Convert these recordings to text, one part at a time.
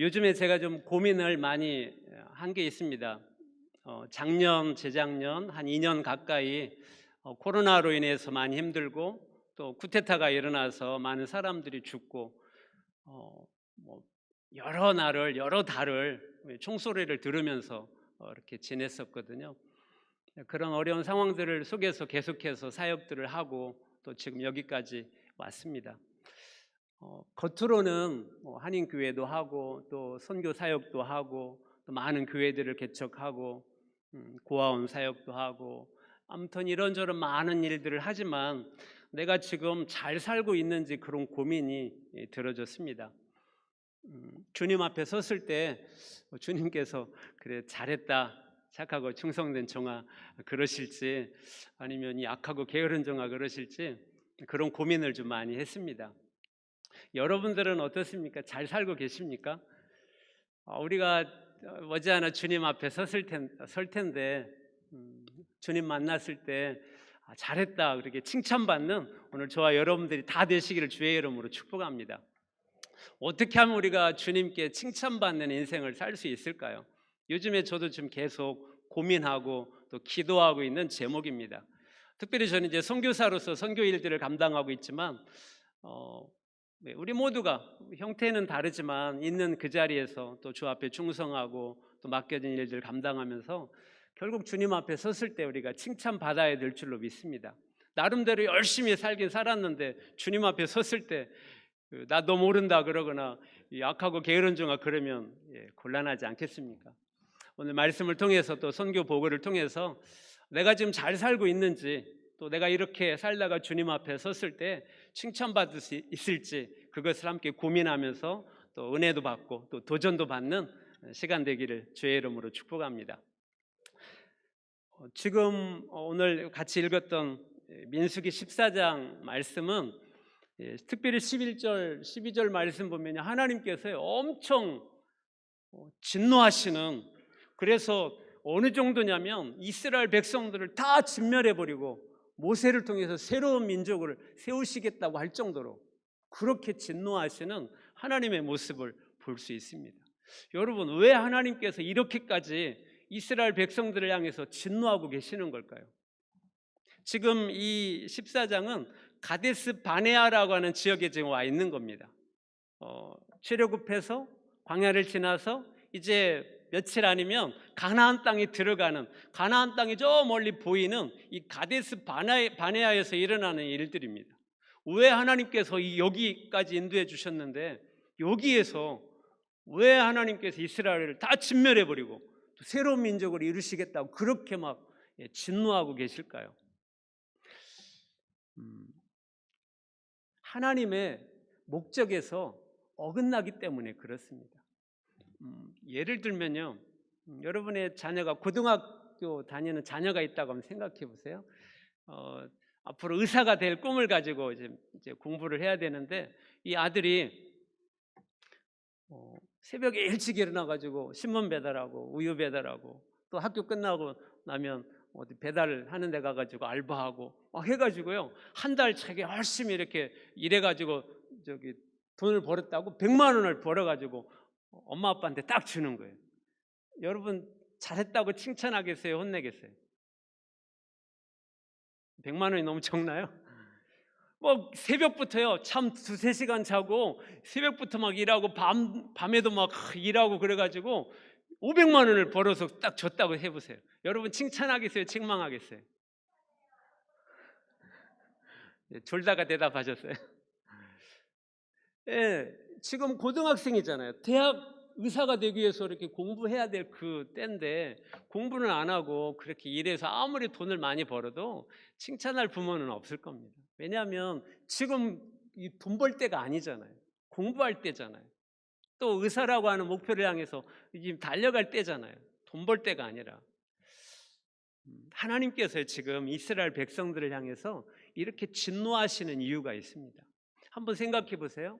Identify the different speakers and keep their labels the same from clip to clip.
Speaker 1: 요즘에 제가 좀 고민을 많이 한 게 있습니다. 작년, 재작년 한 2년 가까이 코로나로 인해서 많이 힘들고 또 쿠데타가 일어나서 많은 사람들이 죽고 어, 뭐 여러 날을 여러 달을 총소리를 들으면서 이렇게 지냈었거든요. 그런 어려운 상황들을 속에서 계속해서 사역들을 하고 또 지금 여기까지 왔습니다. 겉으로는 한인교회도 하고 또 선교 사역도 하고 또 많은 교회들을 개척하고 고아원 사역도 하고 아무튼 이런저런 많은 일들을 하지만 내가 지금 잘 살고 있는지 그런 고민이 들어졌습니다. 주님 앞에 섰을 때 주님께서 그래 잘했다 착하고 충성된 종아 그러실지 아니면 이 악하고 게으른 종아 그러실지 그런 고민을 좀 많이 했습니다. 여러분들은 어떻습니까? 잘 살고 계십니까? 우리가 머지않아 주님 앞에 설 텐데 주님 만났을 때 잘했다 그렇게 칭찬받는 오늘 저와 여러분들이 다 되시기를 주의 이름으로 축복합니다. 어떻게 하면 우리가 주님께 칭찬받는 인생을 살 수 있을까요? 요즘에 저도 지금 계속 고민하고 또 기도하고 있는 제목입니다. 특별히 저는 이제 선교사로서 선교 일들을 감당하고 있지만 우리 모두가 형태는 다르지만 있는 그 자리에서 또 주 앞에 충성하고 또 맡겨진 일들을 감당하면서 결국 주님 앞에 섰을 때 우리가 칭찬받아야 될 줄로 믿습니다. 나름대로 열심히 살긴 살았는데 주님 앞에 섰을 때 나 너 모른다 그러거나 악하고 게으른 종아 그러면 곤란하지 않겠습니까? 오늘 말씀을 통해서 또 선교 보고를 통해서 내가 지금 잘 살고 있는지 또 내가 이렇게 살다가 주님 앞에 섰을 때 칭찬받을 수 있을지 그것을 함께 고민하면서 또 은혜도 받고 또 도전도 받는 시간 되기를 주의 이름으로 축복합니다. 지금 오늘 같이 읽었던 민수기 14장 말씀은 특별히 11절, 12절 말씀 보면 하나님께서 엄청 진노하시는, 그래서 어느 정도냐면 이스라엘 백성들을 다 진멸해버리고 모세를 통해서 새로운 민족을 세우시겠다고 할 정도로 그렇게 진노하시는 하나님의 모습을 볼 수 있습니다. 여러분, 왜 하나님께서 이렇게까지 이스라엘 백성들을 향해서 진노하고 계시는 걸까요? 지금 이 14장은 가데스 바네아라고 하는 지역에 지금 와 있는 겁니다. 출애굽해서 광야를 지나서 이제 며칠 아니면 가나안 땅에 들어가는, 가나안 땅이 저 멀리 보이는 이 가데스 바네아에서 일어나는 일들입니다. 왜 하나님께서 여기까지 인도해 주셨는데 여기에서 왜 하나님께서 이스라엘을 다 진멸해버리고 새로운 민족을 이루시겠다고 그렇게 막 진노하고 계실까요? 하나님의 목적에서 어긋나기 때문에 그렇습니다. 예를 들면요, 여러분의 자녀가 고등학교 다니는 자녀가 있다고 한번 생각해 보세요. 앞으로 의사가 될 꿈을 가지고 이제 공부를 해야 되는데 이 아들이 새벽에 일찍 일어나 가지고 신문 배달하고 우유 배달하고 또 학교 끝나고 나면 어디 배달을 하는 데 가가지고 알바하고 해가지고요 한 달 차게 열심히 이렇게 일해가지고 저기 돈을 벌었다고 100만 원을 벌어가지고 엄마 아빠한테 딱 주는 거예요. 여러분 잘했다고 칭찬하겠어요? 혼내겠어요? 100만 원이 너무 적나요? 뭐 새벽부터요 참 2-3시간 자고 새벽부터 막 일하고 밤에도 막 일하고 그래가지고 500만 원을 벌어서 딱 줬다고 해보세요. 여러분 칭찬하겠어요? 책망하겠어요? 졸다가 대답하셨어요. 예, 지금 고등학생이잖아요. 대학 의사가 되기 위해서 이렇게 공부해야 될 그 때인데 공부는 안 하고 그렇게 일해서 아무리 돈을 많이 벌어도 칭찬할 부모는 없을 겁니다. 왜냐하면 지금 돈 벌 때가 아니잖아요. 공부할 때잖아요. 또 의사라고 하는 목표를 향해서 지금 달려갈 때잖아요. 돈 벌 때가 아니라. 하나님께서 지금 이스라엘 백성들을 향해서 이렇게 진노하시는 이유가 있습니다. 한번 생각해 보세요.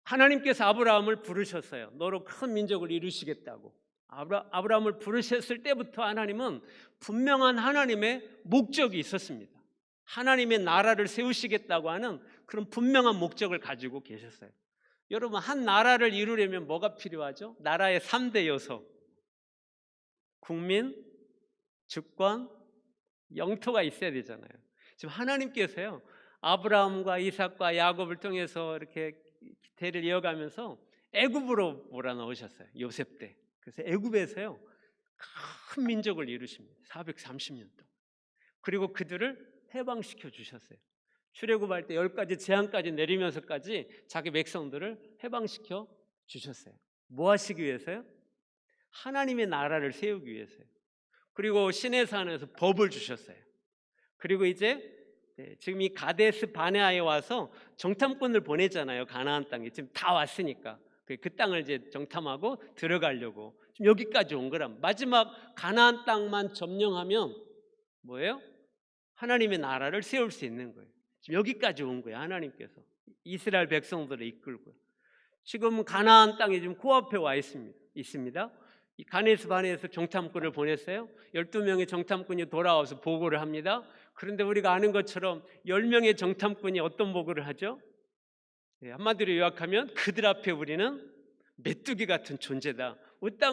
Speaker 1: 하나님께서 아브라함을 부르셨어요. 너로 큰 민족을 이루시겠다고. 아브라함을 부르셨을 때부터 하나님은 분명한 하나님의 목적이 있었습니다. 하나님의 나라를 세우시겠다고 하는 그런 분명한 목적을 가지고 계셨어요. 여러분, 한 나라를 이루려면 뭐가 필요하죠? 나라의 3대 요소. 국민, 주권, 영토가 있어야 되잖아요. 지금 하나님께서요, 아브라함과 이삭과 야곱을 통해서 이렇게 대를 이어가면서 애굽으로 몰아넣으셨어요. 요셉 때. 그래서 애굽에서요, 큰 민족을 이루십니다. 430년 동안. 그리고 그들을 해방시켜 주셨어요. 출애굽할 때 10가지 재앙까지 내리면서까지 자기 백성들을 해방시켜 주셨어요. 뭐 하시기 위해서요? 하나님의 나라를 세우기 위해서요. 그리고 시내산에서 법을 주셨어요. 그리고 이제 지금 이 가데스 바네아에 와서 정탐꾼을 보내잖아요. 가나안 땅에 지금 다 왔으니까 그 땅을 이제 정탐하고 들어가려고 지금 여기까지 온 거란. 마지막 가나안 땅만 점령하면 뭐예요? 하나님의 나라를 세울 수 있는 거예요. 지금 여기까지 온 거예요. 하나님께서 이스라엘 백성들을 이끌고 지금 가나안 땅에 지금 코앞에 와 있습니다. 이 가데스 바네아에서 정탐꾼을 보냈어요. 12명의 정탐꾼이 돌아와서 보고를 합니다. 그런데 우리가 아는 것처럼 10명의 정탐꾼이 어떤 보고를 하죠? 한마디로 요약하면 그들 앞에 우리는 메뚜기 같은 존재다.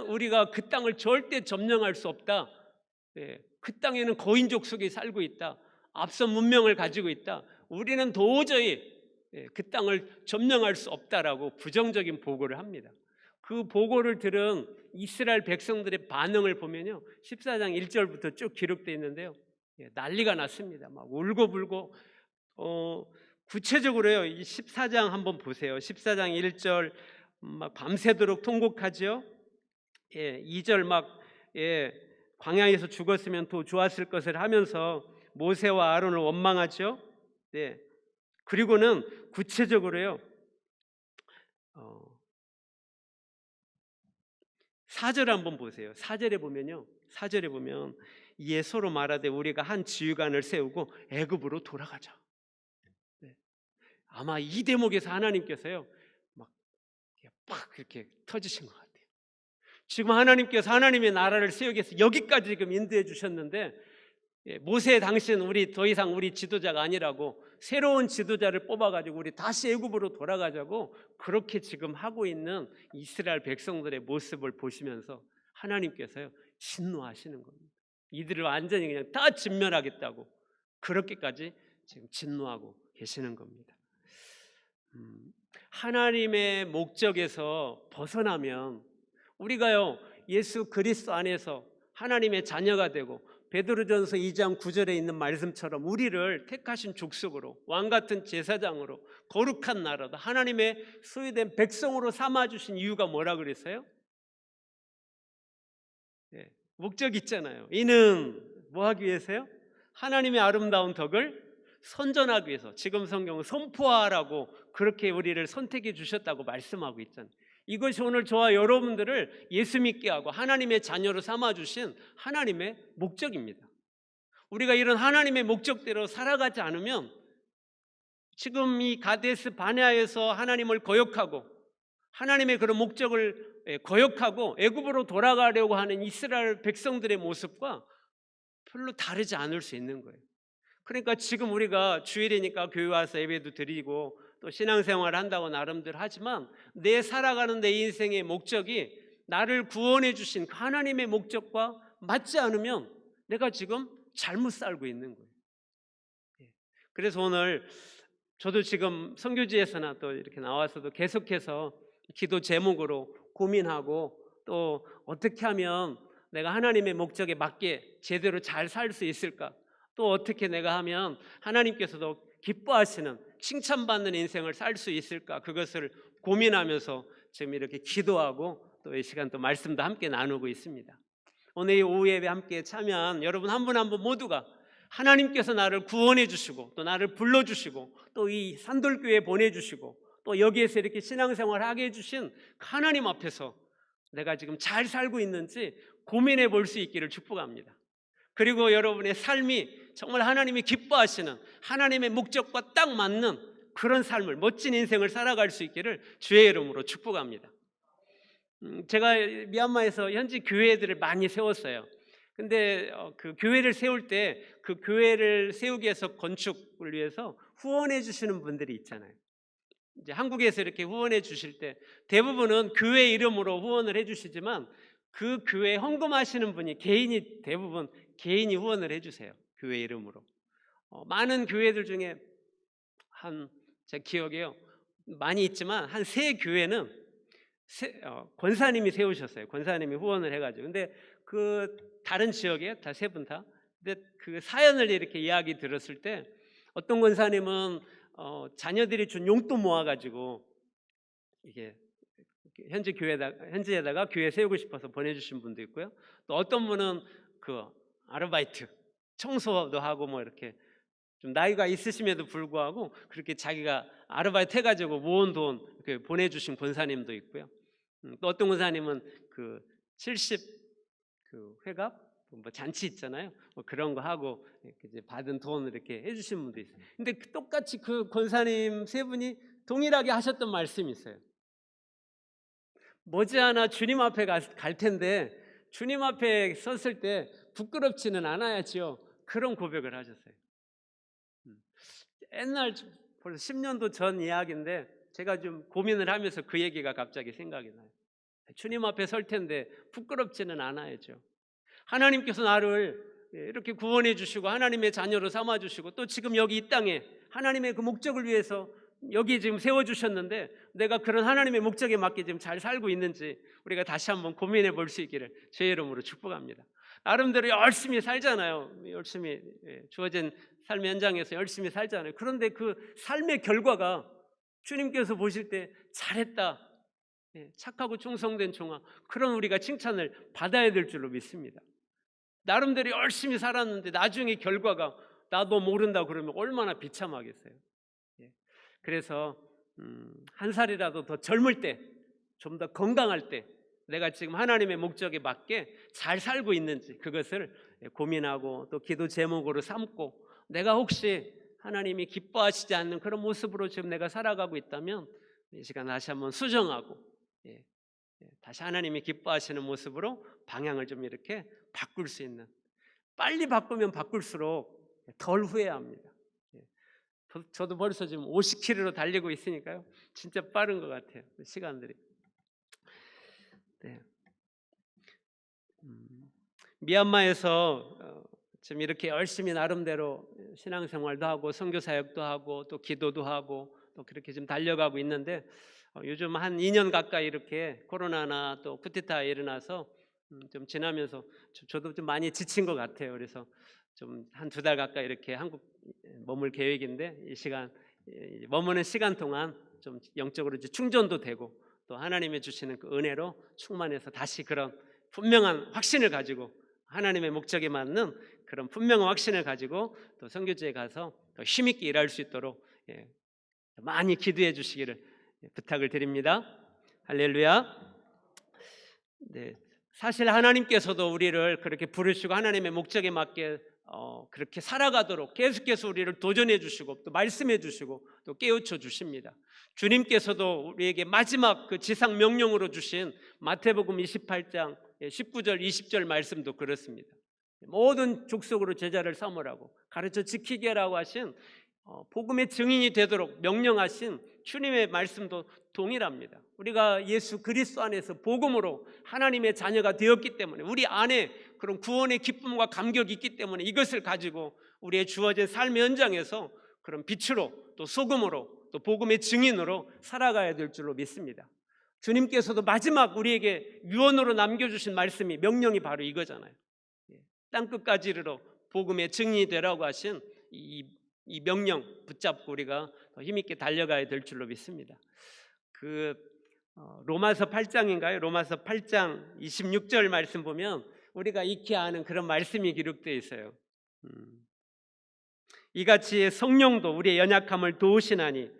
Speaker 1: 우리가 그 땅을 절대 점령할 수 없다. 그 땅에는 거인족 속에 살고 있다. 앞선 문명을 가지고 있다. 우리는 도저히 그 땅을 점령할 수 없다라고 부정적인 보고를 합니다. 그 보고를 들은 이스라엘 백성들의 반응을 보면요, 14장 1절부터 쭉 기록되어 있는데요, 난리가 났습니다. 막 울고불고. 구체적으로요, 이 14장 한번 보세요. 14장 1절 막 밤새도록 통곡하죠. 2절 막 광야에서 죽었으면 더 좋았을 것을 하면서 모세와 아론을 원망하죠. 그리고는 구체적으로요, 4절 한번 보세요. 4절에 보면 이에 서로 말하되 우리가 한 지휘관을 세우고 애굽으로 돌아가자. 아마 이 대목에서 하나님께서요 막 그렇게 터지신 것 같아요. 지금 하나님께서 하나님의 나라를 세우기 위해서 여기까지 지금 인도해 주셨는데, 모세 당시는 우리 더 이상 우리 지도자가 아니라고 새로운 지도자를 뽑아가지고 우리 다시 애굽으로 돌아가자고 그렇게 지금 하고 있는 이스라엘 백성들의 모습을 보시면서 하나님께서요 진노하시는 겁니다. 이들을 완전히 그냥 다 진멸하겠다고 그렇게까지 지금 진노하고 계시는 겁니다. 하나님의 목적에서 벗어나면 우리가요 예수 그리스도 안에서 하나님의 자녀가 되고 베드로전서 2장 9절에 있는 말씀처럼 우리를 택하신 족속으로 왕같은 제사장으로 거룩한 나라도 하나님의 소유된 백성으로 삼아주신 이유가 뭐라 그랬어요? 목적이 있잖아요. 이는 뭐 하기 위해서요? 하나님의 아름다운 덕을 선전하기 위해서. 지금 성경은 선포하라고 그렇게 우리를 선택해 주셨다고 말씀하고 있잖아요. 이것이 오늘 저와 여러분들을 예수 믿게 하고 하나님의 자녀로 삼아주신 하나님의 목적입니다. 우리가 이런 하나님의 목적대로 살아가지 않으면 지금 이 가데스 바네아에서 하나님을 거역하고 하나님의 그런 목적을 거역하고 애굽으로 돌아가려고 하는 이스라엘 백성들의 모습과 별로 다르지 않을 수 있는 거예요. 그러니까 지금 우리가 주일이니까 교회 와서 예배도 드리고 또 신앙생활을 한다고 나름대로 하지만 내 살아가는 내 인생의 목적이 나를 구원해 주신 하나님의 목적과 맞지 않으면 내가 지금 잘못 살고 있는 거예요. 그래서 오늘 저도 지금 선교지에서나 또 이렇게 나와서도 계속해서 기도 제목으로 고민하고 또 어떻게 하면 내가 하나님의 목적에 맞게 제대로 잘 살 수 있을까, 또 어떻게 내가 하면 하나님께서도 기뻐하시는 칭찬받는 인생을 살 수 있을까, 그것을 고민하면서 지금 이렇게 기도하고 또 이 시간 또 말씀도 함께 나누고 있습니다. 오늘 이 오후 예배 함께 참여한 여러분 한 분 한 분 모두가 하나님께서 나를 구원해 주시고 또 나를 불러주시고 또 이 산돌교회에 보내주시고 또 여기에서 이렇게 신앙생활을 하게 해주신 하나님 앞에서 내가 지금 잘 살고 있는지 고민해 볼 수 있기를 축복합니다. 그리고 여러분의 삶이 정말 하나님이 기뻐하시는 하나님의 목적과 딱 맞는 그런 삶을, 멋진 인생을 살아갈 수 있기를 주의 이름으로 축복합니다. 제가 미얀마에서 현지 교회들을 많이 세웠어요. 근데 그 교회를 세울 때 그 교회를 세우기 위해서 건축을 위해서 후원해 주시는 분들이 있잖아요. 이제 한국에서 이렇게 후원해 주실 때 대부분은 교회 이름으로 후원을 해 주시지만 그 교회 헌금하시는 분이 대부분 개인이 후원을 해 주세요. 교회 이름으로. 많은 교회들 중에 제 기억에요. 많이 있지만 한 세 교회는 권사님이 세우셨어요. 권사님이 후원을 해가지고. 근데 그 다른 지역에 다 세 분 다. 근데 그 사연을 이렇게 이야기 들었을 때 어떤 권사님은 자녀들이 준 용돈 모아가지고 이게 현지에다가 교회 세우고 싶어서 보내주신 분도 있고요. 또 어떤 분은 그 아르바이트 청소도 하고 뭐 이렇게 좀 나이가 있으심에도 불구하고 그렇게 자기가 아르바이트 해가지고 모은 돈 보내주신 권사님도 있고요. 또 어떤 권사님은 그 70 그 회갑 뭐 잔치 있잖아요. 뭐 그런 거 하고 이제 받은 돈을 이렇게 해주신 분도 있어요. 근데 똑같이 그 권사님 세 분이 동일하게 하셨던 말씀이 있어요. 머지않아 주님 앞에 갈 텐데 주님 앞에 섰을 때 부끄럽지는 않아야지요. 그런 고백을 하셨어요. 옛날 벌써 10년도 전 이야기인데 제가 좀 고민을 하면서 그 얘기가 갑자기 생각이 나요. 주님 앞에 설 텐데 부끄럽지는 않아야죠. 하나님께서 나를 이렇게 구원해 주시고 하나님의 자녀로 삼아 주시고 또 지금 여기 이 땅에 하나님의 그 목적을 위해서 여기 지금 세워 주셨는데 내가 그런 하나님의 목적에 맞게 지금 잘 살고 있는지 우리가 다시 한번 고민해 볼 수 있기를 제 이름으로 축복합니다. 나름대로 열심히 살잖아요. 열심히 주어진 삶의 현장에서 열심히 살잖아요. 그런데 그 삶의 결과가 주님께서 보실 때 잘했다, 착하고 충성된 종아, 그런 우리가 칭찬을 받아야 될 줄로 믿습니다. 나름대로 열심히 살았는데 나중에 결과가 나도 모른다 그러면 얼마나 비참하겠어요. 그래서 한 살이라도 더 젊을 때, 좀 더 건강할 때 내가 지금 하나님의 목적에 맞게 잘 살고 있는지 그것을 고민하고 또 기도 제목으로 삼고, 내가 혹시 하나님이 기뻐하시지 않는 그런 모습으로 지금 내가 살아가고 있다면 이 시간 다시 한번 수정하고 다시 하나님이 기뻐하시는 모습으로 방향을 좀 이렇게 바꿀 수 있는, 빨리 바꾸면 바꿀수록 덜 후회합니다. 저도 벌써 지금 50km로 달리고 있으니까요. 진짜 빠른 것 같아요. 시간들이. 네. 미얀마에서 지금 이렇게 열심히 나름대로 신앙생활도 하고 선교 사역도 하고 또 기도도 하고 또 그렇게 좀 달려가고 있는데 요즘 한 2년 가까이 이렇게 코로나나 또 쿠데타 일어나서 좀 지나면서 저도 좀 많이 지친 것 같아요. 그래서 좀 한 2달 가까이 이렇게 한국 머물 계획인데 이 시간 머무는 시간 동안 좀 영적으로 이제 충전도 되고 또 하나님의 주시는 그 은혜로 충만해서 다시 그런 분명한 확신을 가지고 하나님의 목적에 맞는 그런 분명한 확신을 가지고 또 선교지에 가서 더 힘있게 일할 수 있도록 많이 기도해 주시기를 부탁을 드립니다. 할렐루야. 네, 사실 하나님께서도 우리를 그렇게 부르시고 하나님의 목적에 맞게 그렇게 살아가도록 계속해서 우리를 도전해 주시고 또 말씀해 주시고 또 깨우쳐 주십니다. 주님께서도 우리에게 마지막 그 지상 명령으로 주신 마태복음 28장 19절 20절 말씀도 그렇습니다. 모든 족속으로 제자를 삼으라고 가르쳐 지키게 하라고 하신 복음의 증인이 되도록 명령하신 주님의 말씀도 동일합니다. 우리가 예수 그리스도 안에서 복음으로 하나님의 자녀가 되었기 때문에 우리 안에 그런 구원의 기쁨과 감격이 있기 때문에 이것을 가지고 우리의 주어진 삶의 현장에서 그런 빛으로 또 소금으로 또 복음의 증인으로 살아가야 될 줄로 믿습니다. 주님께서도 마지막 우리에게 유언으로 남겨주신 말씀이 명령이 바로 이거잖아요. 땅끝까지 이르러 복음의 증인이 되라고 하신 이 명령 붙잡고 우리가 더 힘있게 달려가야 될 줄로 믿습니다. 그 로마서 8장인가요? 로마서 8장 26절 말씀 보면 우리가 익히 아는 그런 말씀이 기록되어 있어요. 이같이 성령도 우리의 연약함을 도우시나니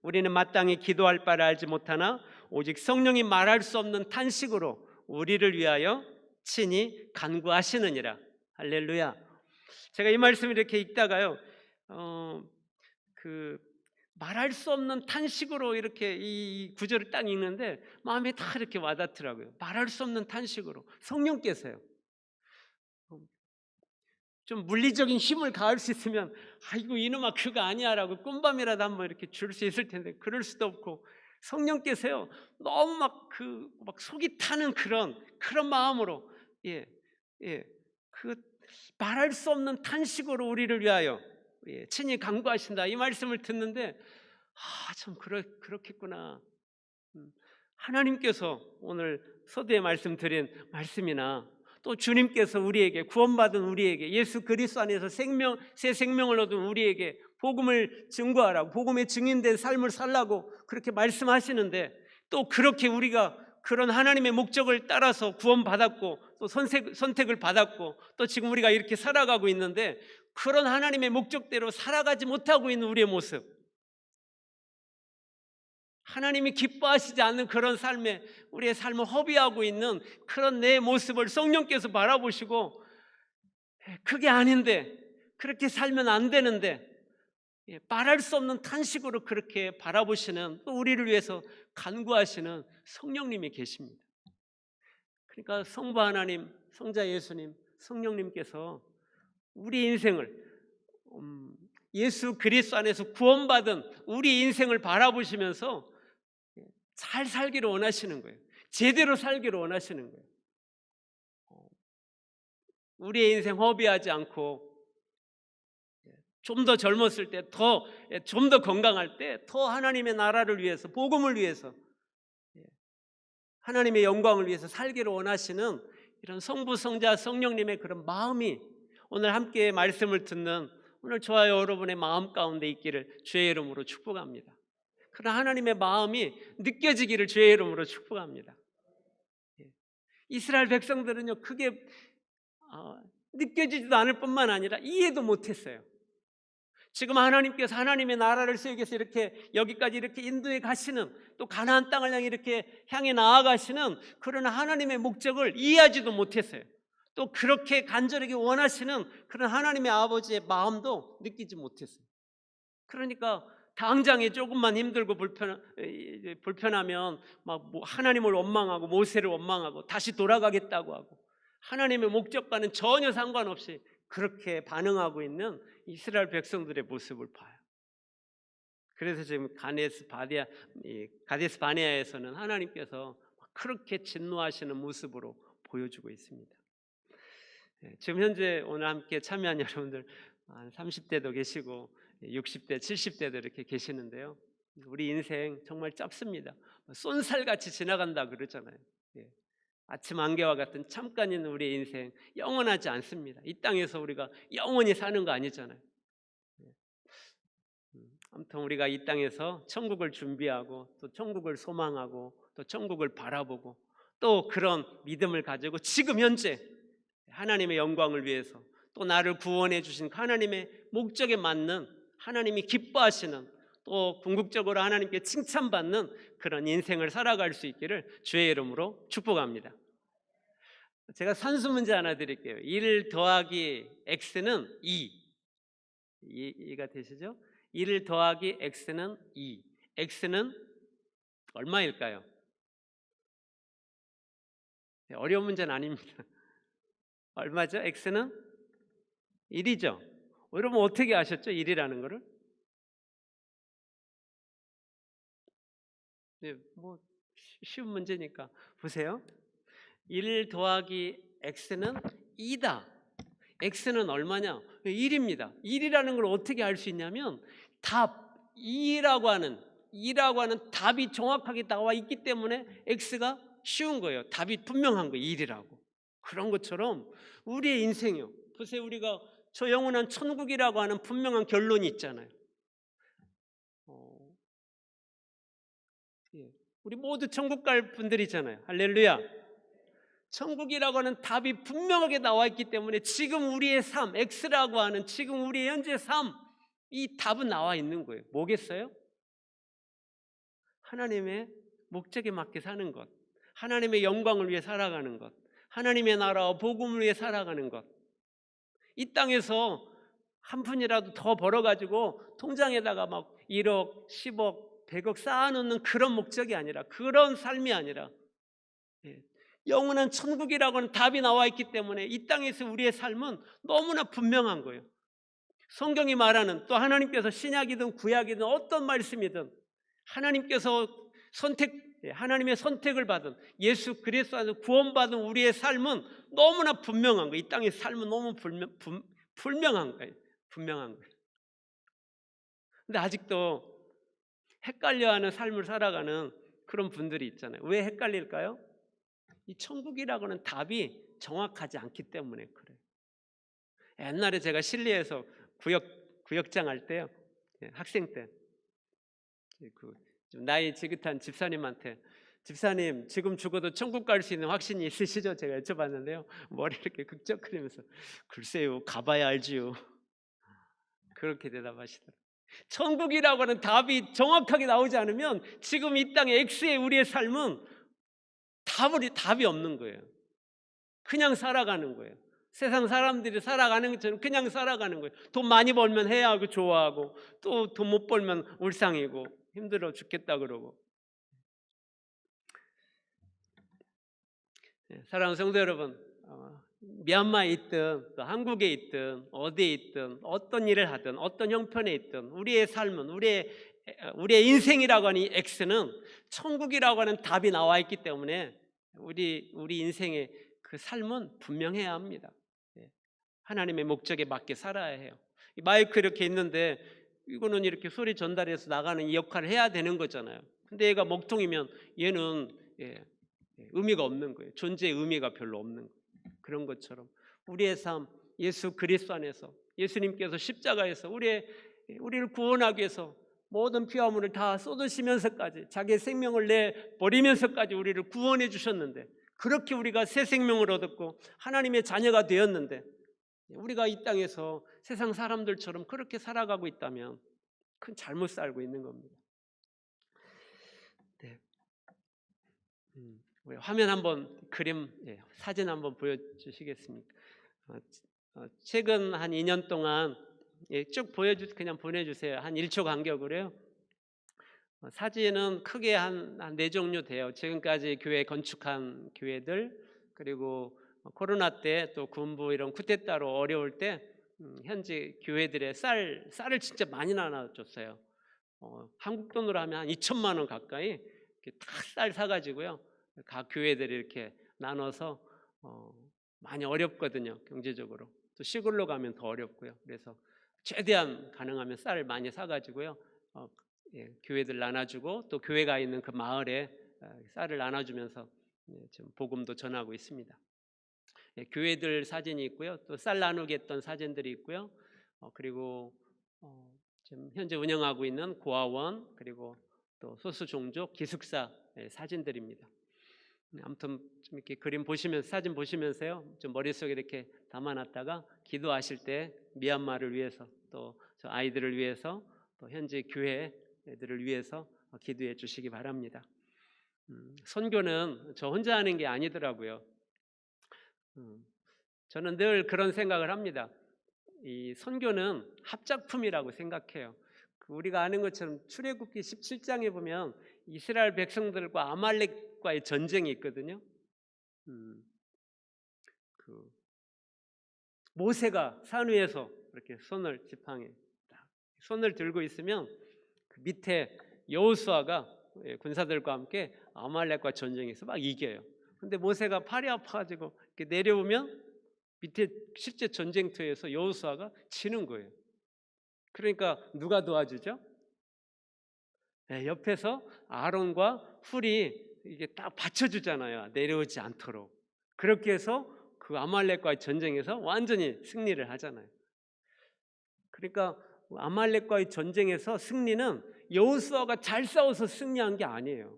Speaker 1: 우리는 마땅히 기도할 바를 알지 못하나 오직 성령이 말할 수 없는 탄식으로 우리를 위하여 친히 간구하시느니라. 할렐루야. 제가 이 말씀을 이렇게 읽다가요, 말할 수 없는 탄식으로 이렇게 이 구절을 딱 읽는데 마음에 다 이렇게 와닿더라고요. 말할 수 없는 탄식으로 성령께서요. 좀 물리적인 힘을 가할 수 있으면 아이고 이놈아 그거 아니야라고 꿈밤이라도 한번 이렇게 줄 수 있을 텐데 그럴 수도 없고, 성령께서요 너무 막 속이 타는 그런 마음으로 예, 그 말할 수 없는 탄식으로 우리를 위하여 친히 간구하신다 이 말씀을 듣는데 참 그렇겠구나. 하나님께서 오늘 서두에 말씀드린 말씀이나 또 주님께서 우리에게 구원받은 우리에게 예수 그리스도 안에서 새 생명을 얻은 우리에게 복음을 증거하라고 복음의 증인된 삶을 살라고 그렇게 말씀하시는데, 또 그렇게 우리가 그런 하나님의 목적을 따라서 구원받았고 또 선택을 받았고 또 지금 우리가 이렇게 살아가고 있는데, 그런 하나님의 목적대로 살아가지 못하고 있는 우리의 모습, 하나님이 기뻐하시지 않는 그런 삶에 우리의 삶을 허비하고 있는 그런 내 모습을 성령께서 바라보시고 그게 아닌데, 그렇게 살면 안 되는데 말할 수 없는 탄식으로 그렇게 바라보시는, 또 우리를 위해서 간구하시는 성령님이 계십니다. 그러니까 성부 하나님, 성자 예수님, 성령님께서 우리 인생을 예수 그리스도 안에서 구원받은 우리 인생을 바라보시면서 잘 살기를 원하시는 거예요. 제대로 살기를 원하시는 거예요. 우리의 인생 허비하지 않고 좀 더 젊었을 때, 좀 더 건강할 때 더 하나님의 나라를 위해서, 복음을 위해서, 하나님의 영광을 위해서 살기를 원하시는 이런 성부, 성자, 성령님의 그런 마음이 오늘 함께 말씀을 듣는 오늘 저와 여러분의 마음 가운데 있기를 주의 이름으로 축복합니다. 그런 하나님의 마음이 느껴지기를 주의 이름으로 축복합니다. 이스라엘 백성들은요 그게 느껴지지도 않을 뿐만 아니라 이해도 못했어요. 지금 하나님께서 하나님의 나라를 세우기 위해서 이렇게 여기까지 이렇게 인도해 가시는, 또 가나안 땅을 향해 나아가시는 그런 하나님의 목적을 이해하지도 못했어요. 또 그렇게 간절하게 원하시는 그런 하나님의 아버지의 마음도 느끼지 못했어요. 그러니까 당장에 조금만 힘들고 불편하면 막 하나님을 원망하고 모세를 원망하고 다시 돌아가겠다고 하고, 하나님의 목적과는 전혀 상관없이 그렇게 반응하고 있는 이스라엘 백성들의 모습을 봐요. 그래서 지금 가데스 바네아에서는 하나님께서 그렇게 진노하시는 모습으로 보여주고 있습니다. 지금 현재 오늘 함께 참여한 여러분들 한 30대도 계시고 60대, 70대도 이렇게 계시는데요. 우리 인생 정말 짧습니다. 쏜살같이 지나간다 그러잖아요. 아침 안개와 같은 잠깐인 우리의 인생 영원하지 않습니다. 이 땅에서 우리가 영원히 사는 거 아니잖아요. 아무튼 우리가 이 땅에서 천국을 준비하고 또 천국을 소망하고 또 천국을 바라보고 또 그런 믿음을 가지고 지금 현재 하나님의 영광을 위해서, 또 나를 구원해 주신 하나님의 목적에 맞는, 하나님이 기뻐하시는, 또 궁극적으로 하나님께 칭찬받는 그런 인생을 살아갈 수 있기를 주의 이름으로 축복합니다. 제가 산수 문제 하나 드릴게요. 1 더하기 x는 2. 이해가 되시죠? 1 더하기 x는 2. x는 얼마일까요? 어려운 문제는 아닙니다. 얼마죠? x는 1이죠. 여러분 어떻게 아셨죠? 1이라는 거를? 뭐 쉬운 문제니까 보세요. 1 더하기 x는 2다. x는 얼마냐? 1입니다. 1이라는 걸 어떻게 알 수 있냐면 답 2라고 하는 답이 정확하게 나와 있기 때문에 x가 쉬운 거예요. 답이 분명한 거예요. 1이라고. 그런 것처럼 우리의 인생이요. 보세요. 우리가 저 영원한 천국이라고 하는 분명한 결론이 있잖아요. 우리 모두 천국 갈 분들이잖아요. 할렐루야. 천국이라고 하는 답이 분명하게 나와 있기 때문에 지금 우리의 삶, X라고 하는 지금 우리의 현재 삶, 이 답은 나와 있는 거예요. 뭐겠어요? 하나님의 목적에 맞게 사는 것, 하나님의 영광을 위해 살아가는 것, 하나님의 나라와 복음을 위해 살아가는 것. 이 땅에서 한 푼이라도 더 벌어가지고 통장에다가 막 1억, 10억, 100억 쌓아놓는 그런 목적이 아니라, 그런 삶이 아니라 영원한 천국이라고는 답이 나와 있기 때문에 이 땅에서 우리의 삶은 너무나 분명한 거예요. 성경이 말하는, 또 하나님께서 신약이든 구약이든 어떤 말씀이든 하나님께서 하나님의 선택을 받은 예수 그리스도 안에서 구원받은 우리의 삶은 너무나 분명한 거예요. 이 땅의 삶은 너무 분명한 거예요. 분명한 거예요. 근데 아직도 헷갈려하는 삶을 살아가는 그런 분들이 있잖아요. 왜 헷갈릴까요? 이 천국이라고는 답이 정확하지 않기 때문에 그래요. 옛날에 제가 실리에서 구역장 할 때요, 학생 때 좀 나이 지긋한 집사님한테, 집사님 지금 죽어도 천국 갈 수 있는 확신이 있으시죠? 제가 여쭤봤는데요, 머리 이렇게 극적거리면서 글쎄요, 가봐야 알지요, 그렇게 대답하시더라고요. 천국이라고 하는 답이 정확하게 나오지 않으면 지금 이 땅의 X의 우리의 삶은 답이 없는 거예요. 그냥 살아가는 거예요. 세상 사람들이 살아가는 것처럼 그냥 살아가는 거예요. 돈 많이 벌면 해야하고 좋아하고, 또 돈 못 벌면 울상이고 힘들어 죽겠다 그러고. 사랑하는 성도 여러분, 미얀마에 있든 또 한국에 있든 어디에 있든 어떤 일을 하든 어떤 형편에 있든 우리의 삶은, 우리의 인생이라고 하는 이 X는 천국이라고 하는 답이 나와 있기 때문에 우리 인생의 그 삶은 분명해야 합니다. 하나님의 목적에 맞게 살아야 해요. 마이크 이렇게 있는데 이거는 이렇게 소리 전달해서 나가는 이 역할을 해야 되는 거잖아요. 근데 얘가 먹통이면 얘는 의미가 없는 거예요. 존재의 의미가 별로 없는 거예요. 그런 것처럼 우리의 삶, 예수 그리스도 안에서 예수님께서 십자가에서 우리를 구원하기 위해서 모든 피와 물을 다 쏟으시면서까지 자기의 생명을 내버리면서까지 우리를 구원해 주셨는데, 그렇게 우리가 새 생명을 얻었고 하나님의 자녀가 되었는데 우리가 이 땅에서 세상 사람들처럼 그렇게 살아가고 있다면 큰 잘못 살고 있는 겁니다. 네. 화면 한번 사진 한번 보여주시겠습니까? 최근 한 2년 동안 쭉 그냥 보내주세요. 한 1초 간격으로요. 사진은 크게 한 4종류 돼요. 지금까지 교회 건축한 교회들, 그리고 코로나 때 또 군부 이런 쿠데타로 어려울 때 현지 교회들의 쌀을 진짜 많이 나눠줬어요. 한국 돈으로 하면 한 2천만 원 가까이 다 쌀 사가지고요, 각 교회들이 이렇게 나눠서 많이 어렵거든요, 경제적으로. 또 시골로 가면 더 어렵고요. 그래서 최대한 가능하면 쌀을 많이 사가지고요, 교회들 나눠주고 또 교회가 있는 그 마을에 쌀을 나눠주면서 지금 복음도 전하고 있습니다. 교회들 사진이 있고요, 또 쌀 나누게 했던 사진들이 있고요, 그리고 지금 현재 운영하고 있는 고아원, 그리고 또 소수 종족 기숙사 사진들입니다. 아무튼 좀 이렇게 그림 보시면서, 사진 보시면서요, 좀 머릿속에 이렇게 담아놨다가 기도하실 때 미얀마를 위해서, 또 저 아이들을 위해서, 또 현재 교회들을 위해서 기도해 주시기 바랍니다. 선교는 저 혼자 하는 게 아니더라고요. 저는 늘 그런 생각을 합니다. 이 선교는 합작품이라고 생각해요. 우리가 아는 것처럼 출애굽기 17장에 보면 이스라엘 백성들과 아말렉과의 전쟁이 있거든요. 모세가 산 위에서 이렇게 손을 들고 있으면 그 밑에 여호수아가 군사들과 함께 아말렉과 전쟁에서 막 이겨요. 근데 모세가 팔이 아파가지고 이렇게 내려오면 밑에 실제 전쟁터에서 여호수아가 지는 거예요. 그러니까 누가 도와주죠? 옆에서 아론과 훌이 이게 딱 받쳐주잖아요, 내려오지 않도록. 그렇게 해서 그 아말렉과의 전쟁에서 완전히 승리를 하잖아요. 그러니까 아말렉과의 전쟁에서 승리는 여호수아가 잘 싸워서 승리한 게 아니에요.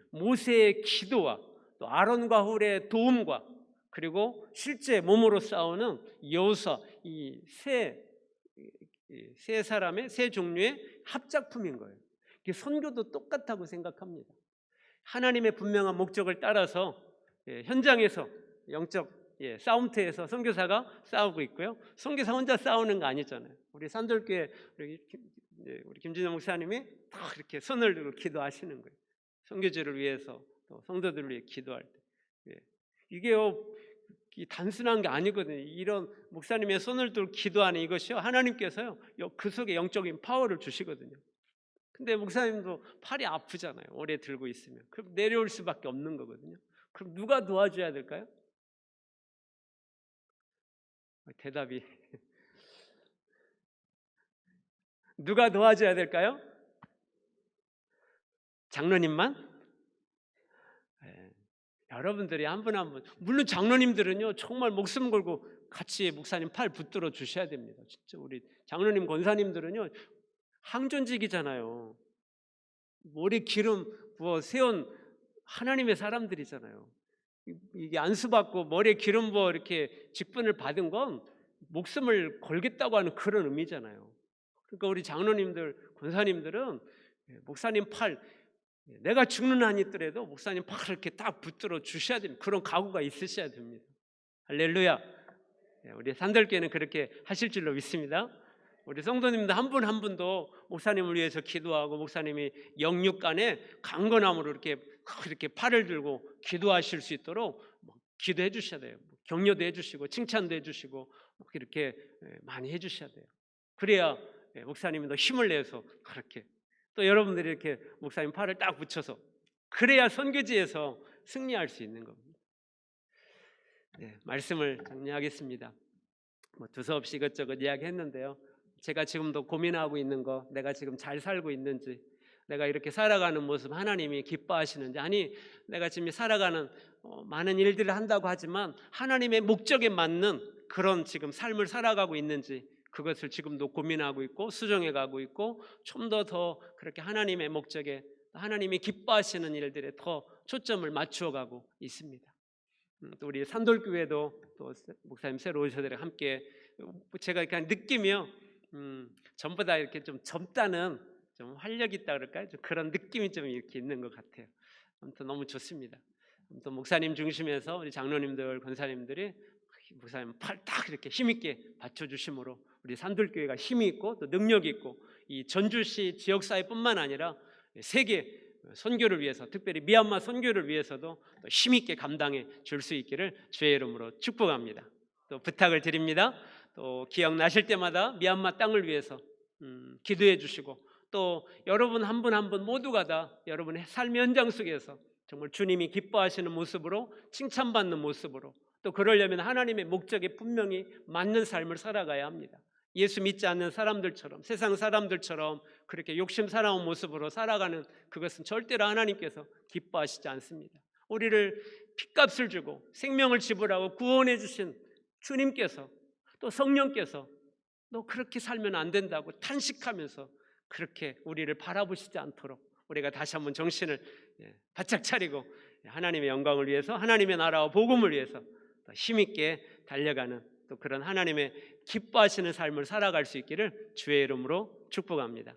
Speaker 1: 모세의 기도와 또 아론과 훌의 도움과, 그리고 실제 몸으로 싸우는 여호수아, 이 세 사람의 세 종류의 합작품인 거예요. 선교도 똑같다고 생각합니다. 하나님의 분명한 목적을 따라서 현장에서 영적 싸움터에서 선교사가 싸우고 있고요, 선교사 혼자 싸우는 거 아니잖아요. 우리 산돌교회 우리 김진영 목사님이 다 이렇게 손을 들고 기도하시는 거예요. 선교지를 위해서, 또 성도들을 위해 기도할 때. 이게요, 단순한 게 아니거든요. 이런 목사님의 손을 들고 기도하는 이것이요, 하나님께서요 그 속에 영적인 파워를 주시거든요. 근데 목사님도 팔이 아프잖아요. 오래 들고 있으면. 그럼 내려올 수밖에 없는 거거든요. 그럼 누가 도와줘야 될까요? 대답이 누가 도와줘야 될까요? 장로님만? 예. 여러분들이 한 분 한 분, 물론 장로님들은요 정말 목숨 걸고 같이 목사님 팔 붙들어 주셔야 됩니다. 진짜 우리 장로님 권사님들은요 항존직이잖아요. 머리 기름 부어 세운 하나님의 사람들이잖아요. 이게 안수받고 머리에 기름 부어 이렇게 직분을 받은 건 목숨을 걸겠다고 하는 그런 의미잖아요. 그러니까 우리 장로님들, 권사님들은 목사님 팔, 내가 죽는 한이 있더라도 목사님 팔 이렇게 딱 붙들어 주셔야 됩니다. 그런 각오가 있으셔야 됩니다. 할렐루야. 우리 산들교회는 그렇게 하실 줄로 믿습니다. 우리 성도님들 한 분 한 분도 목사님을 위해서 기도하고 목사님이 영육간에 강건함으로 이렇게 팔을 들고 기도하실 수 있도록 기도해 주셔야 돼요. 격려도 해주시고 칭찬도 해주시고 이렇게 많이 해주셔야 돼요. 그래야 목사님이 더 힘을 내서 그렇게, 또 여러분들이 이렇게 목사님 팔을 딱 붙여서, 그래야 선교지에서 승리할 수 있는 겁니다. 말씀을 정리하겠습니다. 두서없이 이것저것 이야기했는데요. 제가 지금도 고민하고 있는 거, 내가 지금 잘 살고 있는지, 내가 이렇게 살아가는 모습 하나님이 기뻐하시는지, 아니 내가 지금 살아가는 많은 일들을 한다고 하지만 하나님의 목적에 맞는 그런 지금 삶을 살아가고 있는지, 그것을 지금도 고민하고 있고 수정해 가고 있고, 좀 더 그렇게 하나님의 목적에, 하나님이 기뻐하시는 일들에 더 초점을 맞추어 가고 있습니다. 또 우리 산돌교회도 또 목사님 새로 오셔서 함께, 제가 그냥 느낌이요, 전부 다 이렇게 좀 젊다는, 좀 활력 있다 그럴까요? 좀 그런 느낌이 좀 이렇게 있는 것 같아요. 아무튼 너무 좋습니다. 또 목사님 중심에서 우리 장로님들, 권사님들이 목사님 팔 딱 이렇게 힘있게 받쳐주심으로 우리 산돌교회가 힘이 있고 또 능력이 있고, 이 전주시 지역사회뿐만 아니라 세계 선교를 위해서, 특별히 미얀마 선교를 위해서도 또 힘있게 감당해 줄 수 있기를 주의 이름으로 축복합니다. 또 부탁을 드립니다. 또 기억나실 때마다 미얀마 땅을 위해서 기도해 주시고, 또 여러분 한 분 한 분 모두가 다 여러분의 삶의 현장 속에서 정말 주님이 기뻐하시는 모습으로, 칭찬받는 모습으로, 또 그러려면 하나님의 목적에 분명히 맞는 삶을 살아가야 합니다. 예수 믿지 않는 사람들처럼, 세상 사람들처럼 그렇게 욕심사나운 모습으로 살아가는 그것은 절대로 하나님께서 기뻐하시지 않습니다. 우리를 핏값을 주고 생명을 지불하고 구원해 주신 주님께서, 또 성령께서 너 그렇게 살면 안 된다고 탄식하면서 그렇게 우리를 바라보시지 않도록 우리가 다시 한번 정신을 바짝 차리고 하나님의 영광을 위해서, 하나님의 나라와 복음을 위해서 힘있게 달려가는, 또 그런 하나님의 기뻐하시는 삶을 살아갈 수 있기를 주의 이름으로 축복합니다.